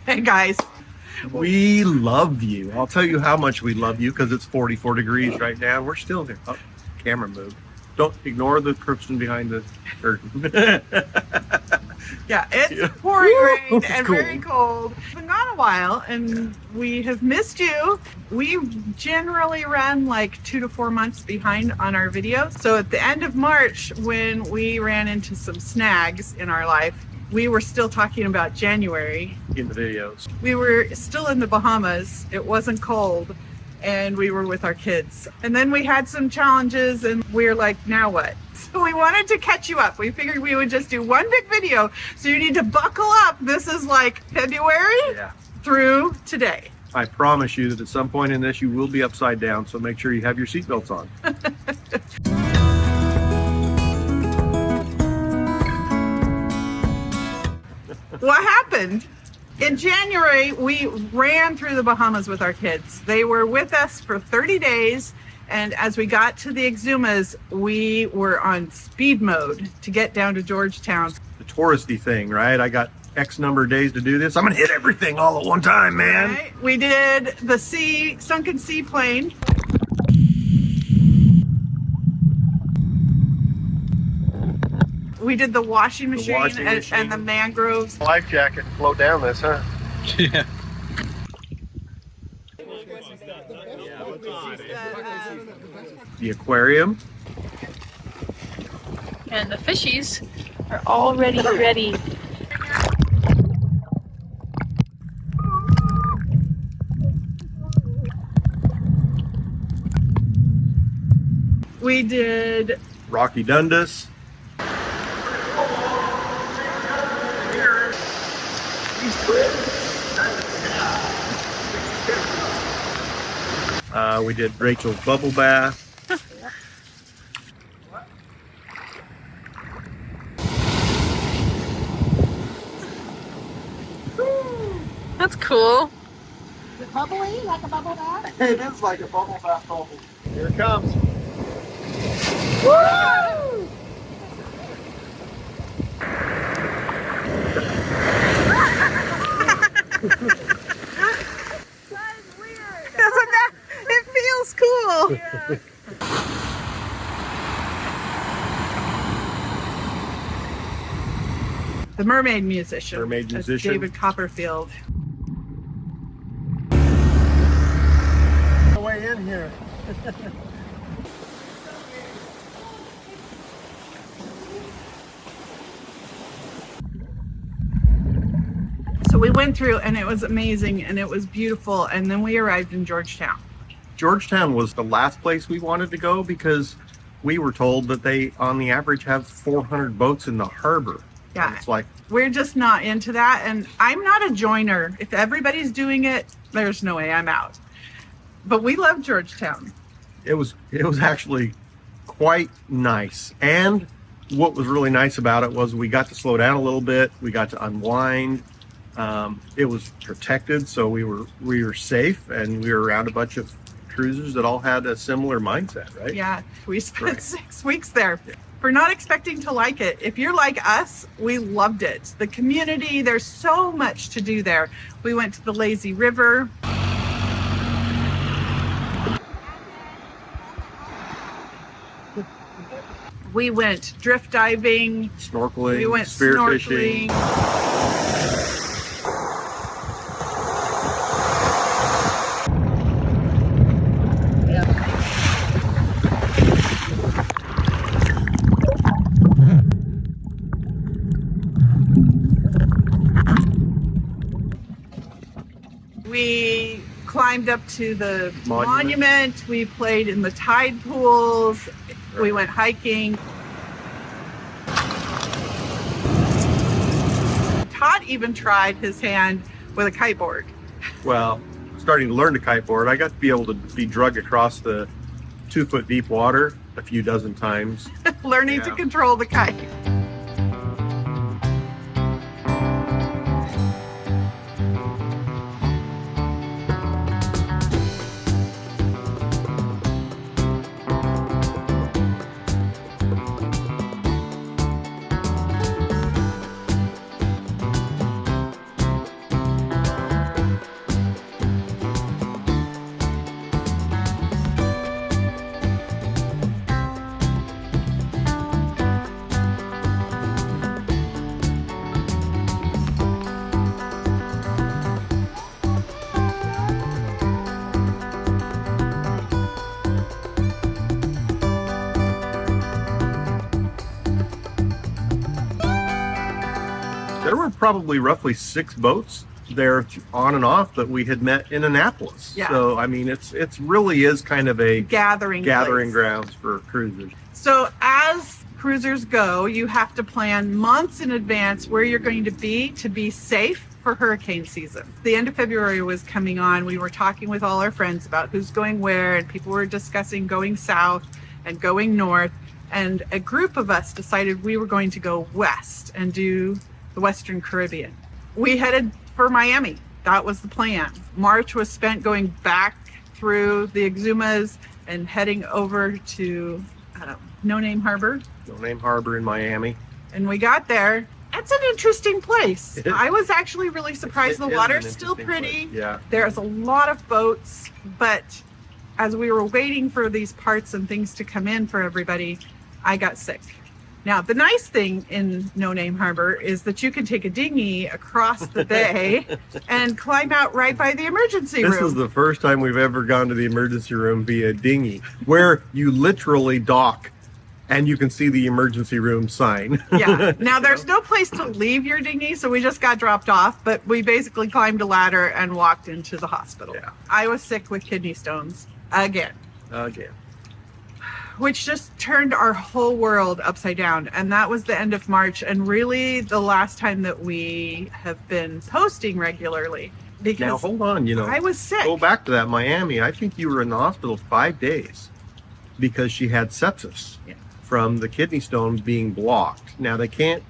Hey guys, We love you. I'll tell you how much we love you because it's 44 degrees right now. We're still here. Oh, camera move. Don't ignore the person behind the curtain. yeah, it's pouring rain It's and cool. very cold. It's been gone a while and we have missed you. We generally run like 2 to 4 months behind on our videos. So at the end of March, when we ran into some snags in our life, we were still talking about January. In the videos. We were still in the Bahamas. It wasn't cold and we were with our kids. And then we had some challenges and we were like, now what? So we wanted to catch you up. We figured we would just do one big video. So you need to buckle up. This is like February through today. I promise you that at some point in this you will be upside down, so make sure you have your seatbelts on. What happened? In January, we ran through the Bahamas with our kids. They were with us for 30 days. And as we got to the Exumas, we were on speed mode to get down to Georgetown. The touristy thing, right? I got X number of days to do this. I'm gonna hit everything all at one time, man. Right? We did the sunken seaplane. We did the washing machine, and the mangroves. Life jacket to float down this, huh? Yeah. The aquarium. And the fishies are already ready. We did Rocky Dundas. We did Rachel's bubble bath. That's cool. Is it bubbly like a bubble bath? It is like a bubble bath bubble. Here it comes. Woo! Doesn't that? It feels cool. The mermaid musician. Mermaid That's musician. David Copperfield. Way in here. So we went through and it was amazing and it was beautiful. And then we arrived in Georgetown. Georgetown was the last place we wanted to go because we were told that they, on the average, have 400 boats in the harbor. Yeah. And it's like, We're just not into that. And I'm not a joiner. If everybody's doing it, there's no way I'm out. But we love Georgetown. it was actually quite nice. And what was really nice about it was we got to slow down a little bit. We got to unwind. It was protected, so we were safe, and we were around a bunch of cruisers that all had a similar mindset, right? Yeah, we spent Right. 6 weeks there. We're not expecting to like it. If you're like us, we loved it. The community, there's so much to do there. We went to the lazy river. We went drift diving. Snorkeling, We went spearfishing. snorkeling. We climbed up to the monument. We played in the tide pools. We went hiking. Todd even tried his hand with a kiteboard. Well, starting to learn to kiteboard, I got to be able to be drug across the 2-foot deep water a few dozen times. Learning to Yeah. control the kite. probably roughly 6 boats there on and off that we had met in Annapolis. Yeah. So I mean, it's really is kind of a gathering place. grounds for cruisers. So as cruisers go, you have to plan months in advance where you're going to be safe for hurricane season. The end of February was coming on. We were talking with all our friends about who's going where, and people were discussing going south and going north. And a group of us decided we were going to go west and do the Western Caribbean. We headed for Miami. That was the plan. March was spent going back through the Exumas and heading over to No Name Harbor. No Name Harbor in Miami. And we got there. It's an interesting place. I was actually really surprised. The water's still pretty. Place. Yeah. There's a lot of boats, but as we were waiting for these parts and things to come in for everybody, I got sick. Now, the nice thing in No Name Harbor is that you can take a dinghy across the bay and climb out right by the emergency room. This is the first time we've ever gone to the emergency room via dinghy, where you literally dock and you can see the emergency room sign. Yeah. Now, there's no place to leave your dinghy, so we just got dropped off, but we basically climbed a ladder and walked into the hospital. Yeah. I was sick with kidney stones again. Which just turned our whole world upside down. And that was the end of March, and really the last time that we have been posting regularly. Because now, hold on, I was sick. Go back to that Miami. I think you were in the hospital 5 days because she had sepsis from the kidney stone being blocked. Now, they can't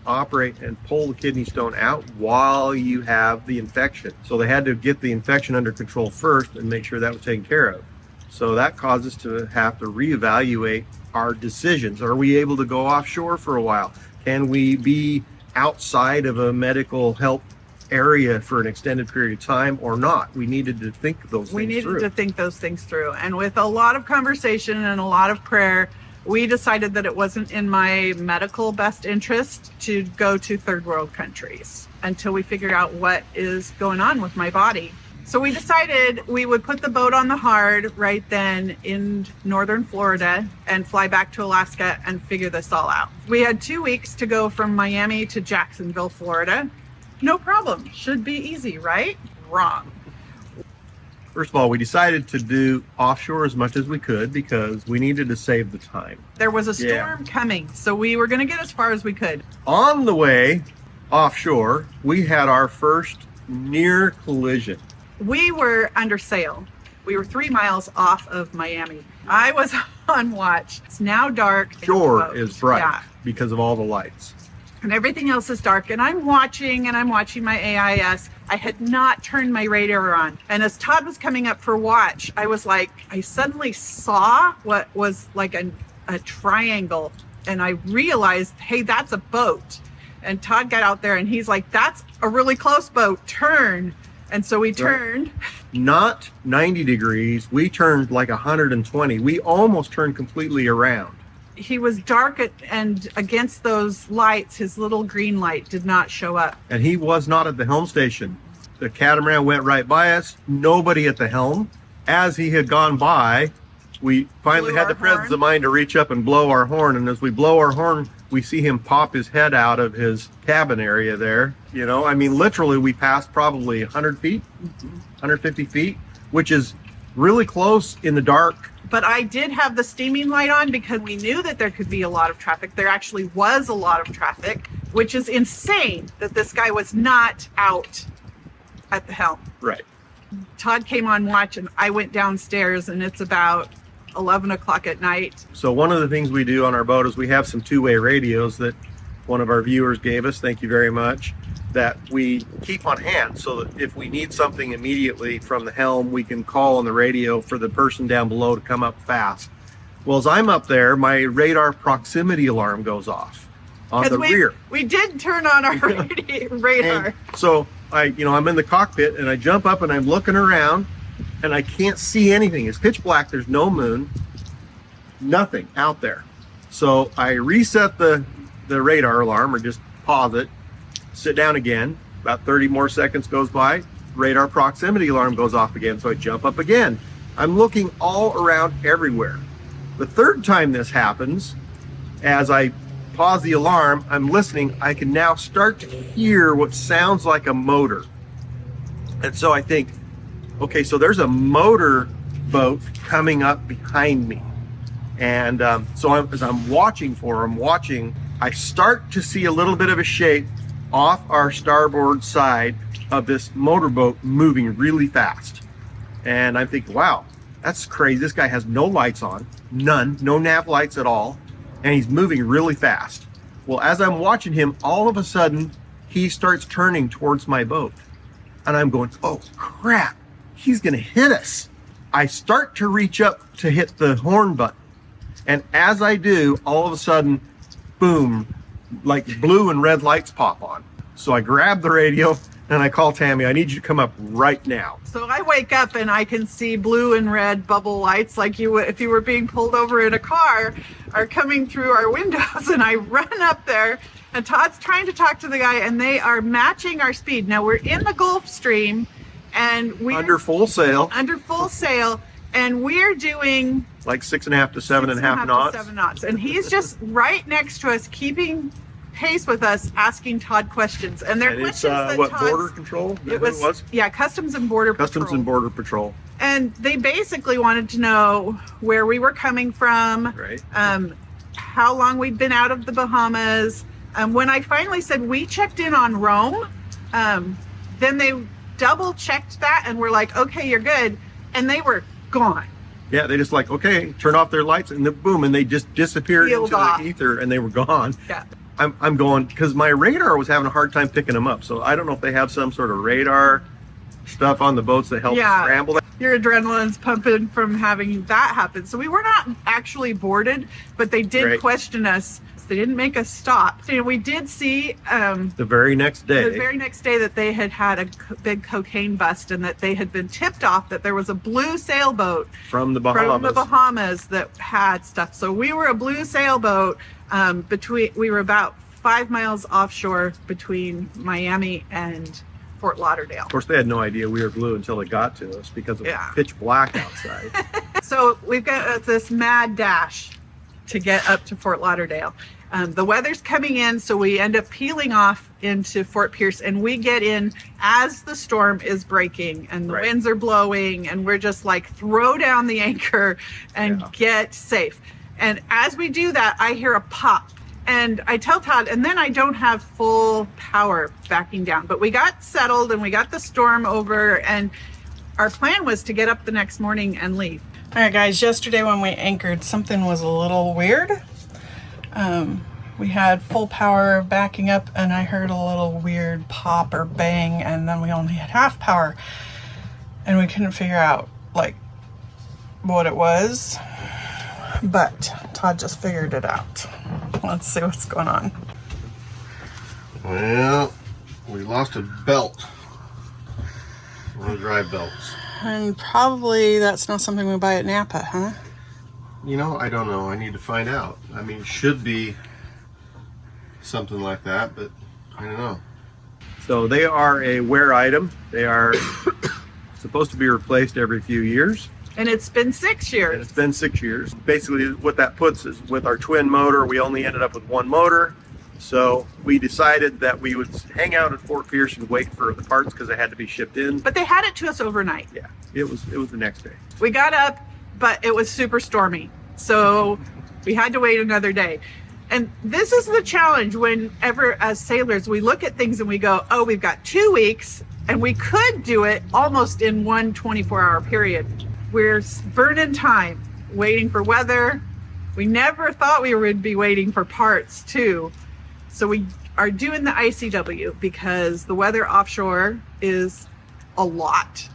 operate and pull the kidney stone out while you have the infection. So they had to get the infection under control first and make sure that was taken care of. So that caused us to have to reevaluate our decisions. Are we able to go offshore for a while? Can we be outside of a medical help area for an extended period of time or not? We needed to think those things through. We needed to think those things through. And with a lot of conversation and a lot of prayer, we decided that it wasn't in my medical best interest to go to third world countries until we figured out what is going on with my body. So we decided we would put the boat on the hard right then in northern Florida and fly back to Alaska and figure this all out. We had 2 weeks to go from Miami to Jacksonville, Florida. No problem. Should be easy, right? Wrong. First of all, we decided to do offshore as much as we could because we needed to save the time. There was a storm coming, so we were going to get as far as we could. On the way offshore, we had our first near collision. We were under sail. We were 3 miles off of Miami. I was on watch. It's now dark. Shore is bright because of all the lights. And everything else is dark. And I'm watching my AIS. I had not turned my radar on. And as Todd was coming up for watch, I was like, I suddenly saw what was like a triangle. And I realized, hey, that's a boat. And Todd got out there and he's like, that's a really close boat. Turn. And so we turned. Not 90 degrees. We turned like 120. We almost turned completely around. He was dark and against those lights, his little green light did not show up. And he was not at the helm station. The catamaran went right by us. Nobody at the helm. As he had gone by, we finally had the presence of mind to reach up and blow our horn. And as we blow our horn, we see him pop his head out of his cabin area there. You know, I mean, literally, we passed probably 100 feet, 150 feet, which is really close in the dark. But I did have the steaming light on because we knew that there could be a lot of traffic. There actually was a lot of traffic, which is insane that this guy was not out at the helm. Right. Todd came on watch and I went downstairs and it's about 11 o'clock at night. So one of the things we do on our boat is we have some two-way radios that one of our viewers gave us, thank you very much, that we keep on hand so that if we need something immediately from the helm, we can call on the radio for the person down below to come up fast. Well, as I'm up there, my radar proximity alarm goes off on the rear. We did turn on our radar. And so I'm in the cockpit and I jump up and I'm looking around and I can't see anything. It's pitch black. There's no moon, nothing out there. So I reset the radar alarm, or just pause it, sit down again. About 30 more seconds goes by, radar proximity alarm goes off again. So I jump up again. I'm looking all around everywhere. The third time this happens, as I pause the alarm. I'm listening. I can now start to hear what sounds like a motor. And so I think, okay, so there's a motor boat coming up behind me. And so as I'm watching for him, I start to see a little bit of a shape off our starboard side of this motorboat moving really fast. And I'm thinking, wow, that's crazy. This guy has no lights on, none, no nav lights at all. And he's moving really fast. Well, as I'm watching him, all of a sudden, he starts turning towards my boat. And I'm going, oh crap, he's gonna hit us. I start to reach up to hit the horn button. And as I do, all of a sudden, boom, like blue and red lights pop on. So I grab the radio and I call Tammy, I need you to come up right now. So I wake up and I can see blue and red bubble lights like you would if you were being pulled over in a car are coming through our windows. And I run up there and Todd's trying to talk to the guy and they are matching our speed. Now we're in the Gulf Stream and we're Under full sail, and we're doing like 6.5 to 7.5 knots. 7 knots. And he's just right next to us, keeping pace with us, asking Todd questions. And they're And it's questions that what, Todd's, border control? Is that it what was, yeah, Customs and Border Customs Patrol. and Border Patrol. And they basically wanted to know where we were coming from, Right. How long we'd been out of the Bahamas. When I finally said we checked in on Rome, then they double checked that and were like, okay, you're good. And they were gone. Yeah, they just like, okay, turn off their lights and then boom, and they just disappeared Peeled into off. the ether and they were gone. Yeah. I'm going, because my radar was having a hard time picking them up. So I don't know if they have some sort of radar stuff on the boats that help scramble that. Your adrenaline's pumping from having that happen. So we were not actually boarded, but they did Right. question us. They didn't make us stop. So we did see The very next day. the very next day that they had a big cocaine bust and that they had been tipped off that there was a blue sailboat from the Bahamas. that had stuff. So we were a blue sailboat we were about 5 miles offshore between Miami and Fort Lauderdale. Of course, they had no idea we were blue until it got to us because it was pitch black outside. So we've got this mad dash to get up to Fort Lauderdale. The weather's coming in, so we end up peeling off into Fort Pierce, and we get in as the storm is breaking and the winds are blowing, and we're just like, throw down the anchor and get safe. And as we do that, I hear a pop. And I tell Todd, and then I don't have full power backing down. But we got settled and we got the storm over, and our plan was to get up the next morning and leave. All right, guys, yesterday when we anchored, something was a little weird. We had full power backing up, and I heard a little weird pop or bang, and then we only had half power. And we couldn't figure out, like, what it was. But Todd just figured it out. Let's see what's going on. Well, we lost a belt. One of the drive belts. And probably that's not something we buy at Napa, huh? You know, I don't know. I need to find out. I mean, it should be something like that, but I don't know. So they are a wear item. They are supposed to be replaced every few years. And it's been 6 years. And it's been 6 years. Basically, what that puts is with our twin motor, we only ended up with one motor. So we decided that we would hang out at Fort Pierce and wait for the parts because they had to be shipped in. But they had it to us overnight. Yeah, it was the next day. We got up, but it was super stormy. So we had to wait another day. And this is the challenge whenever, as sailors, we look at things and we go, oh, we've got 2 weeks, and we could do it almost in one 24-hour period. We're burning time, waiting for weather. We never thought we would be waiting for parts, too. So we are doing the ICW because the weather offshore is a lot.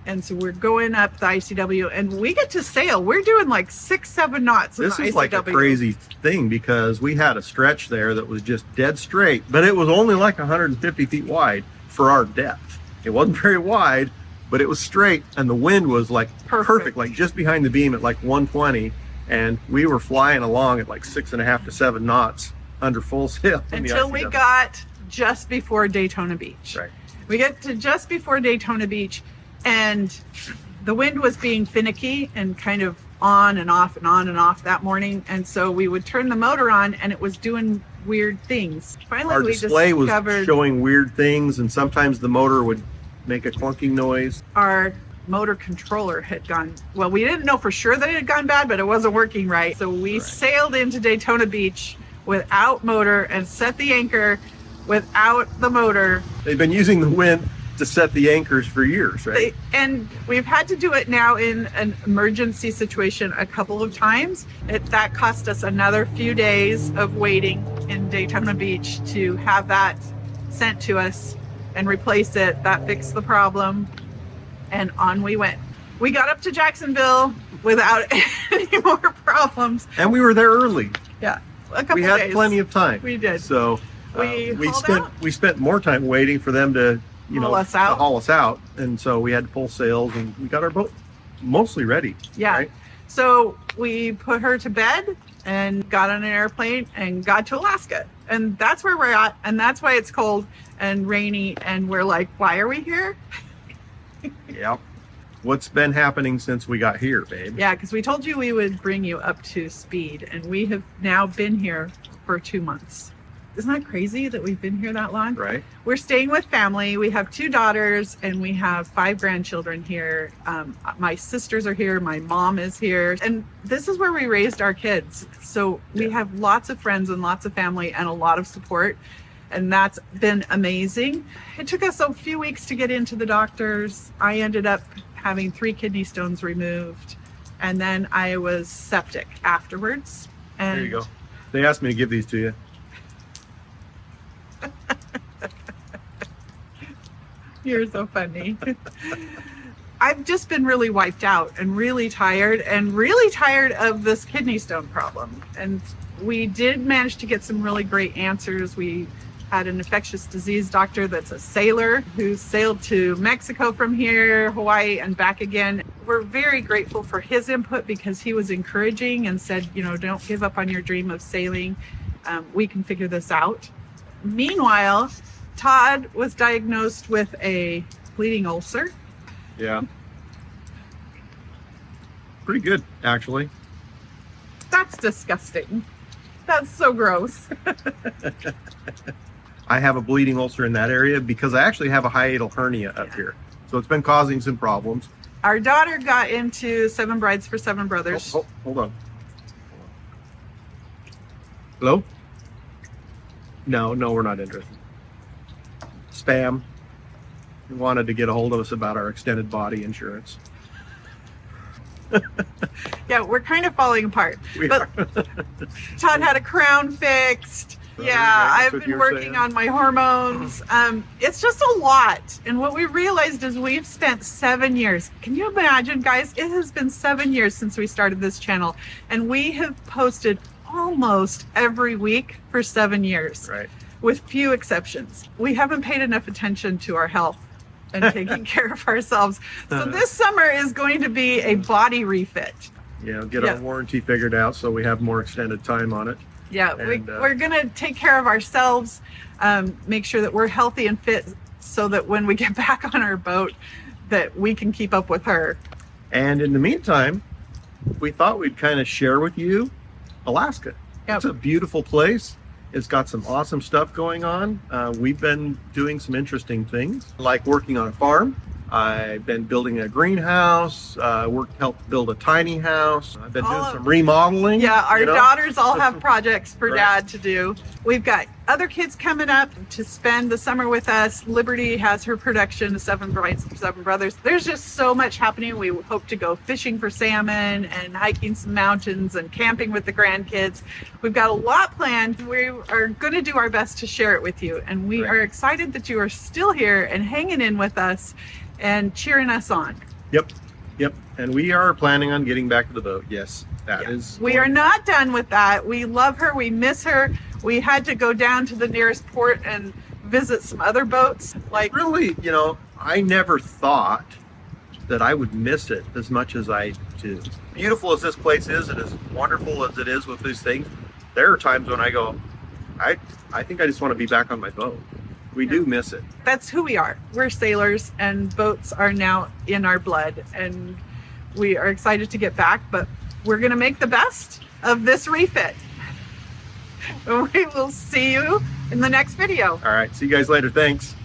And so we're going up the ICW and we get to sail. We're doing like 6-7 knots in the ICW. This is like a crazy thing because we had a stretch there that was just dead straight, but it was only like 150 feet wide for our depth. It wasn't very wide, but it was straight, and the wind was like perfect, like just behind the beam at like 120, and we were flying along at like 6.5 to 7 knots under full sail. Until we got just before Daytona Beach. Right. We get to just before Daytona Beach, and the wind was being finicky and kind of on and off and on and off that morning. And so we would turn the motor on and it was doing weird things. Finally, Our we display was discovered showing weird things, and sometimes the motor would make a clunking noise. our motor controller had gone, well, we didn't know for sure that it had gone bad, but it wasn't working right. So we sailed into Daytona Beach without motor and set the anchor without the motor. They've been using the wind to set the anchors for years, right? And we've had to do it now in an emergency situation a couple of times. That cost us another few days of waiting in Daytona Beach to have that sent to us and replace it. That fixed the problem, and on we went. We got up to Jacksonville without any more problems. And we were there early. Yeah, a couple We had days. plenty of time. We did. So We hauled spent out. we spent more time waiting for them to Haul us out. to haul us out, and so we had to pull sails, and we got our boat mostly ready. Yeah. Right? So we put her to bed and got on an airplane and got to Alaska. And that's where we're at. And that's why it's cold and rainy. And we're like, why are we here? Yeah. What's been happening since we got here, babe? Yeah, because we told you we would bring you up to speed. And we have now been here for 2 months. Isn't that crazy that we've been here that long? Right. We're staying with family. We have 2 daughters and we have 5 grandchildren here. My sisters are here. My mom is here. And this is where we raised our kids. So we have lots of friends and lots of family and a lot of support. And that's been amazing. It took us a few weeks to get into the doctors. I ended up having 3 kidney stones removed. And then I was septic afterwards. And There you go. They asked me to give these to you. You're so funny. I've just been really wiped out and really tired of this kidney stone problem. And we did manage to get some really great answers. We had an infectious disease doctor that's a sailor who sailed to Mexico from here, Hawaii, and back again. We're very grateful for his input because he was encouraging and said, don't give up on your dream of sailing. We can figure this out. Meanwhile, Todd was diagnosed with a bleeding ulcer. Yeah. Pretty good, actually. That's disgusting. That's so gross. I have a bleeding ulcer in that area because I actually have a hiatal hernia up here. So it's been causing some problems. Our daughter got into 7 Brides for 7 Brothers. Oh, hold on. Hello? No, we're not interested. Spam. He wanted to get a hold of us about our extended body insurance. Yeah, we're kind of falling apart. We But are. Todd had a crown fixed. Right, Yeah, that's I've what been you were working saying. on my hormones. It's just a lot. And what we realized is we've spent 7 years. Can you imagine, guys? It has been 7 years since we started this channel. And we have posted almost every week for 7 years. Right. With few exceptions. We haven't paid enough attention to our health and taking care of ourselves. So this summer is going to be a body refit. Yeah, get Yeah. our warranty figured out so we have more extended time on it. Yeah, And, we're going to take care of ourselves, make sure that we're healthy and fit so that when we get back on our boat, that we can keep up with her. And in the meantime, we thought we'd kind of share with you Alaska. Yep. It's a beautiful place. It's got some awesome stuff going on. We've been doing some interesting things, like working on a farm. I've been building a greenhouse, helped build a tiny house. I've been doing some remodeling. Yeah, our you know? daughters all have projects for Right. Dad to do. We've got other kids coming up to spend the summer with us. Liberty has her production, 7 Brides for 7 Brothers. There's just so much happening. We hope to go fishing for salmon and hiking some mountains and camping with the grandkids. We've got a lot planned. We are going to do our best to share it with you. And we Right. are excited that you are still here and hanging in with us and cheering us on. Yep. And we are planning on getting back to the boat. Yes, that is. We are not done with that. We love her. We miss her. We had to go down to the nearest port and visit some other boats. Like, Really, I never thought that I would miss it as much as I do. Beautiful as this place is, and as wonderful as it is with these things, there are times when I go, I think I just want to be back on my boat. We do miss it. that's who we are. We're sailors, and boats are now in our blood. And we are excited to get back. But we're going to make the best of this refit. We will see you in the next video. All right. See you guys later. Thanks.